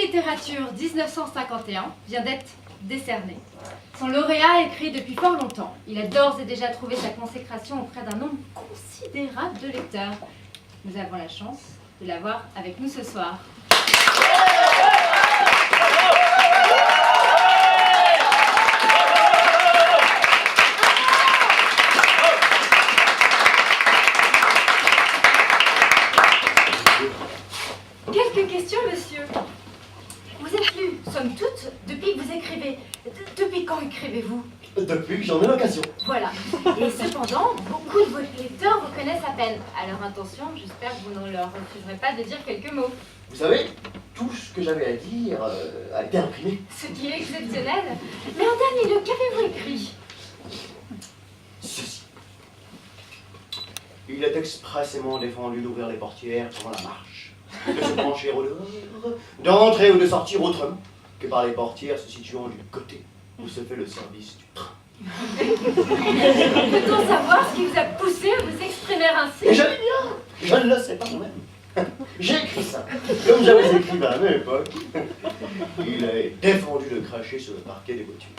littérature 1951 vient d'être décerné. Son lauréat écrit depuis fort longtemps. Il a d'ores et déjà trouvé sa consécration auprès d'un nombre considérable de lecteurs. Nous avons la chance de l'avoir avec nous ce soir. Quelques questions, monsieur. Vous êtes lu, somme toute, depuis que vous écrivez. Depuis quand écrivez-vous? Depuis que j'en ai l'occasion. Voilà. Et cependant, beaucoup de vos lecteurs vous connaissent à peine. À leur intention, j'espère que vous ne leur refuserez pas de dire quelques mots. Vous savez, tout ce que j'avais à dire a été imprimé. Ce qui est exceptionnel. Mais en dernier lieu, qu'avez-vous écrit? Ceci. Il est expressément défendu d'ouvrir les portières pendant la marche, de se pencher au dehors, d'entrer ou de sortir autrement que par les portières se situant du côté où se fait le service du train. Peut-on savoir ce qui vous a poussé à vous exprimer ainsi? Et je dis bien, je ne le sais pas moi-même. J'ai écrit ça, comme j'avais écrit à la même époque. Il est défendu de cracher sur le parquet des voitures.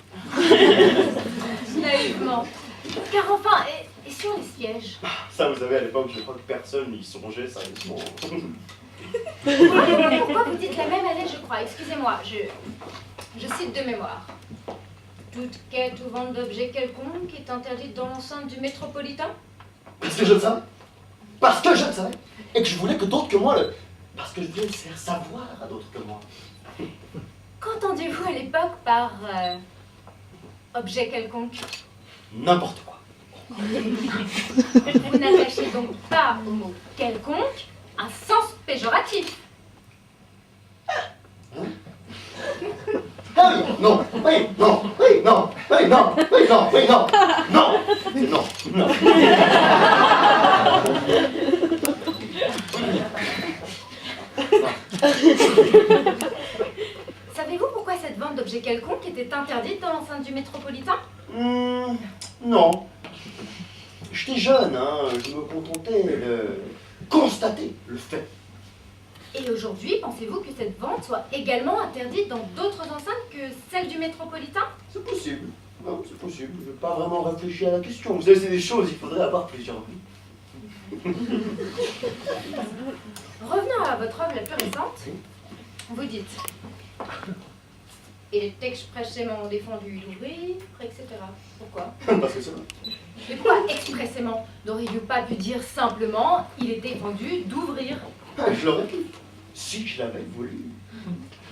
Naïvement. Car enfin, et sur les sièges? Ça, vous savez, à l'époque, je crois que personne n'y songeait sérieusement. Pourquoi vous dites la même année, je crois? Excusez-moi, je cite de mémoire. Toute quête ou vente d'objets quelconques est interdite dans l'enceinte du métropolitain? Parce que je le savais. Parce que je le savais. Et que je voulais que d'autres que moi le... Parce que je voulais le faire savoir à d'autres que moi. Qu'entendiez-vous à l'époque par objet quelconque? N'importe quoi. Vous n'attachez donc pas au mot quelconque un sens péjoratif? Hein? Ah oui, non, oui, non, oui, non, oui, non, oui, non, oui, non, non, non, non. Savez-vous pourquoi cette vente d'objets quelconques était interdite dans l'enceinte du métropolitain? Non. J'étais jeune, hein, je me contentais de constater le fait. Et aujourd'hui, pensez-vous que cette vente soit également interdite dans d'autres enceintes que celle du métropolitain? C'est possible. Non, c'est possible. Je n'ai pas vraiment réfléchi à la question. Vous savez, c'est des choses, il faudrait avoir plusieurs vies. Revenons à votre œuvre la plus récente. Vous dites: il est expressément défendu d'ouvrir, etc. Pourquoi? Parce que c'est vrai. Mais pourquoi expressément? N'auriez-vous pas pu dire simplement il est défendu d'ouvrir? Je l'aurais pu, si je l'avais voulu.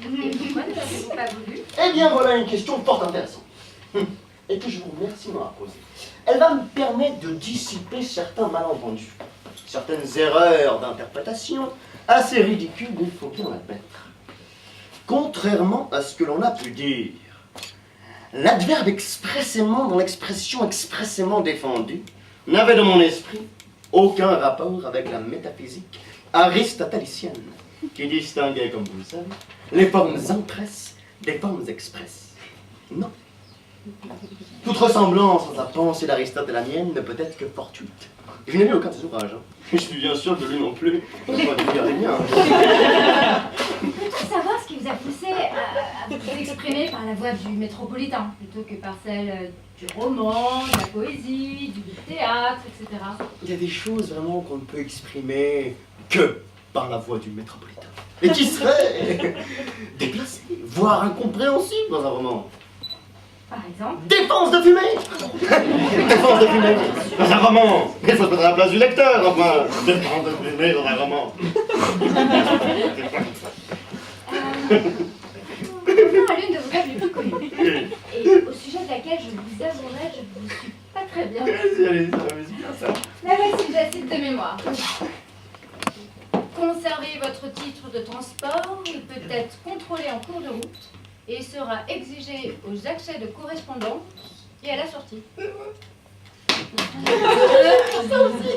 Et pourquoi ne l'avez-vous pas voulu? Eh bien, voilà une question fort intéressante. Et que je vous remercie de m'avoir posée. Elle va me permettre de dissiper certains malentendus, certaines erreurs d'interprétation, assez ridicules, mais il faut bien l'admettre. Contrairement à ce que l'on a pu dire, l'adverbe expressément dans l'expression expressément défendue n'avait dans mon esprit aucun rapport avec la métaphysique aristotélicienne, qui distinguait, comme vous le savez, les formes impresses des formes expresses. Non. Toute ressemblance entre la pensée d'Aristote et la mienne ne peut être que fortuite. Je n'ai lu aucun de ses ouvrages. Je suis bien sûr que lui non plus. On va dire les miens. Peut-on savoir ce qui vous a poussé à vous exprimer par la voix du métropolitain, plutôt que par celle du roman, de la poésie, du théâtre, etc. Il y a des choses vraiment qu'on ne peut exprimer que par la voix du métropolitain. Et qui seraient déplacées, voire incompréhensibles dans un roman. Par exemple? Dépense de fumée. Dépense de fumée dans un roman. Il faut se mettre à la place du lecteur, enfin. Dépense de fumée dans un roman. Revenons à l'une de vos œuvres les plus connues, et au sujet de laquelle je vous avouerai, je ne suis pas très bien. Allez, ça m'amuse bien ça. La voici, je la cite de mémoire. Conservez votre titre de transport, il peut être contrôlé en cours de route et sera exigé aux accès de correspondance et à la sortie. Ça aussi.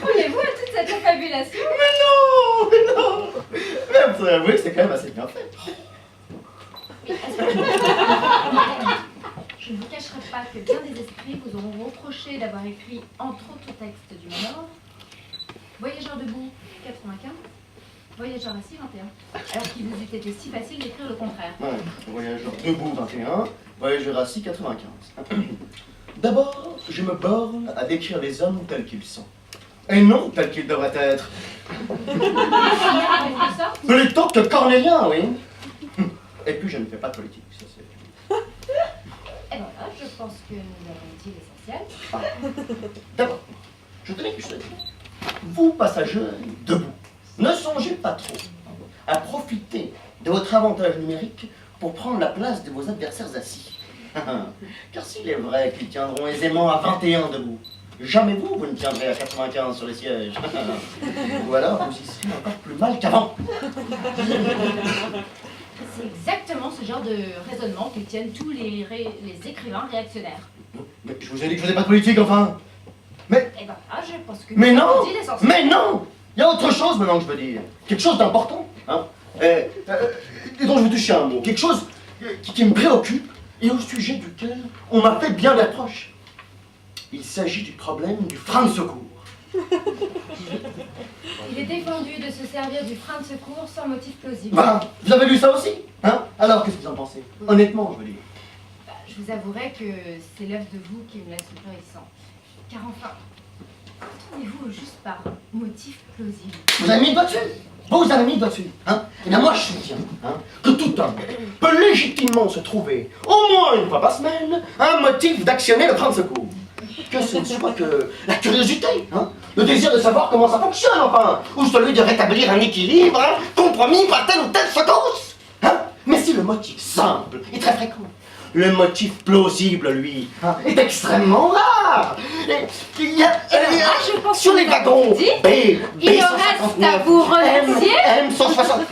Voyez-vous à toute cette confabulation? Mais non. Mais vous avouer que c'est quand même assez bien fait. Je ne vous cacherai pas que bien des esprits vous auront reproché d'avoir écrit entre autres textes du Nord Voyageurs de boue Voyageur assis 21. Alors qu'il vous eût été si facile d'écrire le contraire. Ouais, voyageur debout 21, voyageur assis 95. D'abord, je me borne à décrire les hommes tels qu'ils sont. Et non tels qu'ils devraient être. Plutôt que cornélien, oui. Et puis je ne fais pas de politique, ça c'est... Et voilà, je pense que nous avons dit l'essentiel. Ah. D'abord, je tenais que je te dise, vous passagers debout, ne songez pas trop à profiter de votre avantage numérique pour prendre la place de vos adversaires assis. Car s'il est vrai qu'ils tiendront aisément à 21 debout, jamais vous ne tiendrez à 95 sur les sièges. Ou alors vous y serez encore plus mal qu'avant. C'est exactement ce genre de raisonnement que tiennent tous les écrivains réactionnaires. Mais je vous ai dit que je faisais pas de politique, enfin. Mais... Et ben là, je pense que Mais nous non avons dit l'essentiel. Mais non! Il y a autre chose maintenant que je veux dire. Quelque chose d'important. Hein? Et dont je veux toucher un mot. Quelque chose qui me préoccupe et au sujet duquel on m'a fait bien des reproches. Il s'agit du problème du frein de secours. Il est défendu de se servir du frein de secours sans motif plausible. Ben, vous avez lu ça aussi? Hein? Alors, qu'est-ce que vous en pensez? Honnêtement, je veux dire. Bah, je vous avouerai que c'est l'œuvre de vous qui me laisse florissant. Car enfin, qu'entendez-vous au juste par motif plausible? Vous avez mis le doigt dessus? Vous avez mis le doigt dessus, hein? Et bien moi je soutiens que tout homme peut légitimement se trouver, au moins une fois par semaine, un motif d'actionner le frein de secours. Que ce ne soit que la curiosité, hein? Le désir de savoir comment ça fonctionne, enfin, ou celui de rétablir un équilibre, hein, compromis par telle ou telle secousse. Hein? Mais si le motif simple est très fréquent, le motif plausible, lui, hein, est extrêmement rare. Et il y a, je pense sur que les vous wagons avez dit. B, Il me reste à vous remercier. M160.